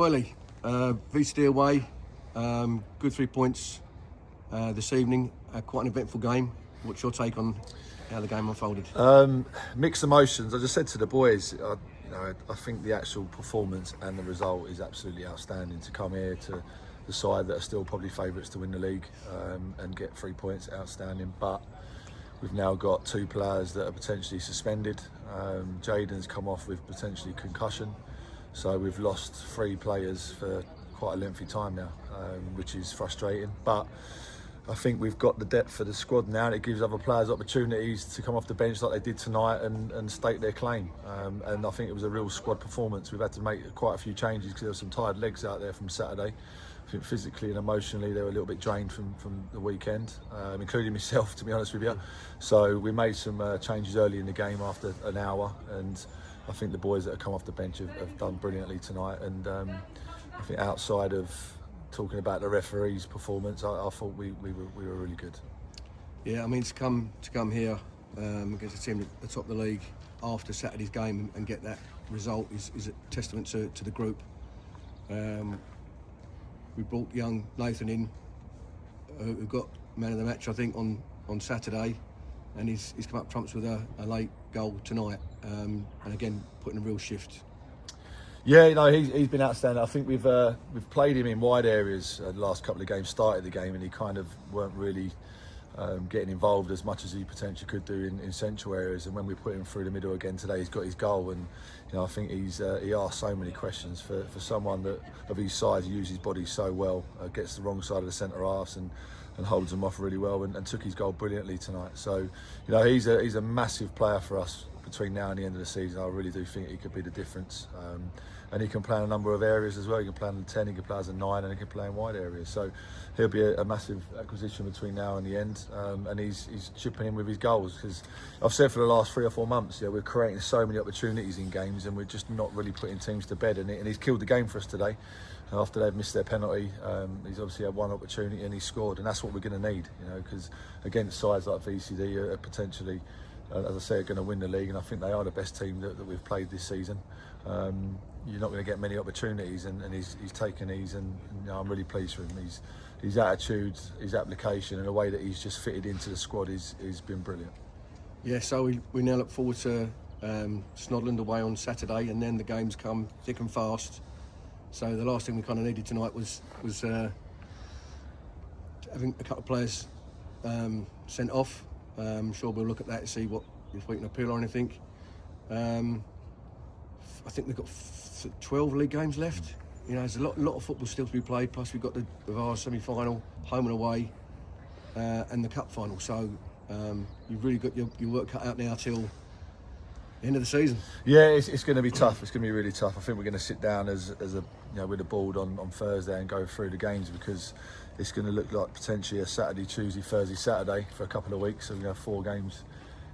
Boyley, VCD away, good 3 points this evening. Quite an eventful game. What's your take on how the game unfolded? Mixed emotions. I just said to the boys, I think the actual performance and the result is absolutely outstanding. To come here to the side that are still probably favourites to win the league and get 3 points, outstanding. But we've now got 2 players that are potentially suspended. Jaden's come off with potentially concussion. So we've lost 3 players for quite a lengthy time now, which is frustrating. But I think we've got the depth for the squad now, and it gives other players opportunities to come off the bench like they did tonight and state their claim. And I think it was a real squad performance. We've had to make quite a few changes because there were some tired legs out there from Saturday. I think physically and emotionally they were a little bit drained from the weekend, including myself, to be honest with you. So we made some changes early in the game after an hour, and I think the boys that have come off the bench have done brilliantly tonight. And I think outside of talking about the referee's performance, I thought we were really good. Yeah, I mean, to come here against a team at the top of the league after Saturday's game and get that result is a testament to the group. We brought young Nathan in, who got man of the match, I think, on Saturday, and he's come up trumps with a late goal tonight, and again putting a real shift. Yeah, he's been outstanding. I think we've played him in wide areas the last couple of games, started the game, and he kind of weren't really getting involved as much as he potentially could do in central areas. And when we put him through the middle again today, he's got his goal. And I think he asked so many questions for someone that of his size, uses his body so well, gets the wrong side of the centre halves and holds them off really well, and took his goal brilliantly tonight. So he's a massive player for us between now and the end of the season. I really do think he could be the difference. And he can play in a number of areas as well. He can play in the 10, he can play as a 9, and he can play in wide areas. So he'll be a massive acquisition between now and the end. And he's chipping in with his goals, because I've said for the last 3 or 4 months, we're creating so many opportunities in games, and we're just not really putting teams to bed. And he's killed the game for us today. After they've missed their penalty, he's obviously had one opportunity and he scored, and that's what we're going to need, because against sides like VCD are potentially, as I say, are going to win the league, and I think they are the best team that we've played this season. You're not going to get many opportunities, and he's taken these, and I'm really pleased with him. His attitude, his application, and the way that he's just fitted into the squad is been brilliant. Yeah, so we now look forward to Snodland away on Saturday, and then the games come thick and fast. So the last thing we kind of needed tonight was having a couple of players sent off. I'm sure we'll look at that to see if we can appeal or anything. I think we've got 12 league games left. There's a lot of football still to be played. Plus we've got the VAR semi-final, home and away, and the cup final. So you've really got your work cut out now till the end of the season. Yeah, it's going to be tough. It's going to be really tough. I think we're going to sit down as a with a board on Thursday and go through the games, because it's going to look like potentially a Saturday, Tuesday, Thursday, Saturday for a couple of weeks. So we have 4 games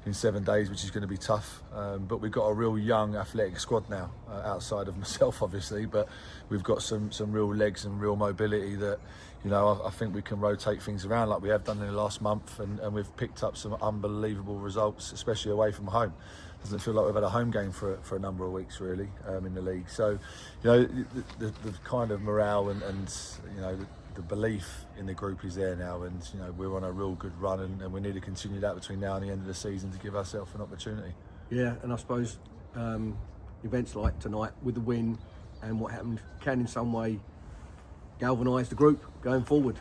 in 7 days, which is going to be tough. But we've got a real young, athletic squad now, outside of myself, obviously. But we've got some real legs and real mobility that, I think we can rotate things around like we have done in the last month, and we've picked up some unbelievable results, especially away from home. Doesn't feel like we've had a home game for a number of weeks, really, in the league. So, the kind of morale and the belief in the group is there now, and we're on a real good run, and we need to continue that between now and the end of the season to give ourselves an opportunity. Yeah, and I suppose events like tonight with the win and what happened can in some way galvanise the group going forward.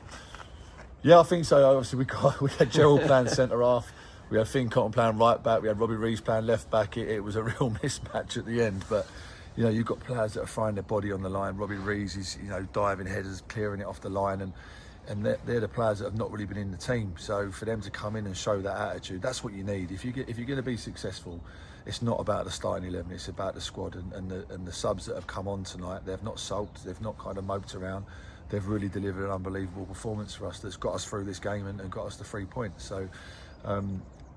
Yeah, I think so. Obviously, we had Gerald playing centre half. We had Finn Cotton playing right back. We had Robbie Reeves playing left back. It was a real mismatch at the end. But, you've got players that are throwing their body on the line. Robbie Reeves is, diving headers, clearing it off the line. And they're the players that have not really been in the team. So for them to come in and show that attitude, that's what you need. If you're going to be successful, it's not about the starting 11. It's about the squad and the subs that have come on tonight. They've not sulked. They've not kind of moped around. They've really delivered an unbelievable performance for us that's got us through this game and got us the 3 points. So,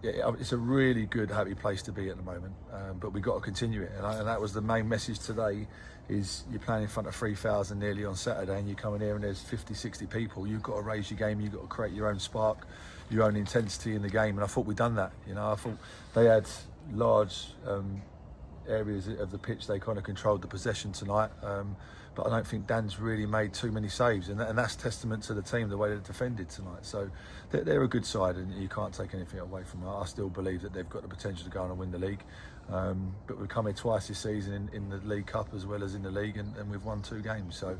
it's a really good, happy place to be at the moment, but we've got to continue it, and that was the main message today, is you're playing in front of 3,000 nearly on Saturday, and you come in here and there's 50, 60 people. You've got to raise your game, you've got to create your own spark, your own intensity in the game, and I thought we'd done that. I thought they had large areas of the pitch they kind of controlled the possession tonight. But I don't think Dan's really made too many saves, and that's testament to the team, the way they defended tonight. So they're a good side, and you can't take anything away from them. I still believe that they've got the potential to go on and win the league. But we've come here twice this season in the League Cup as well as in the league, and we've won 2 games. So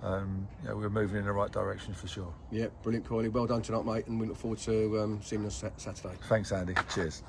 we're moving in the right direction for sure. Yeah, brilliant, Coyley. Well done tonight, mate, and we look forward to seeing you on Saturday. Thanks, Andy. Cheers.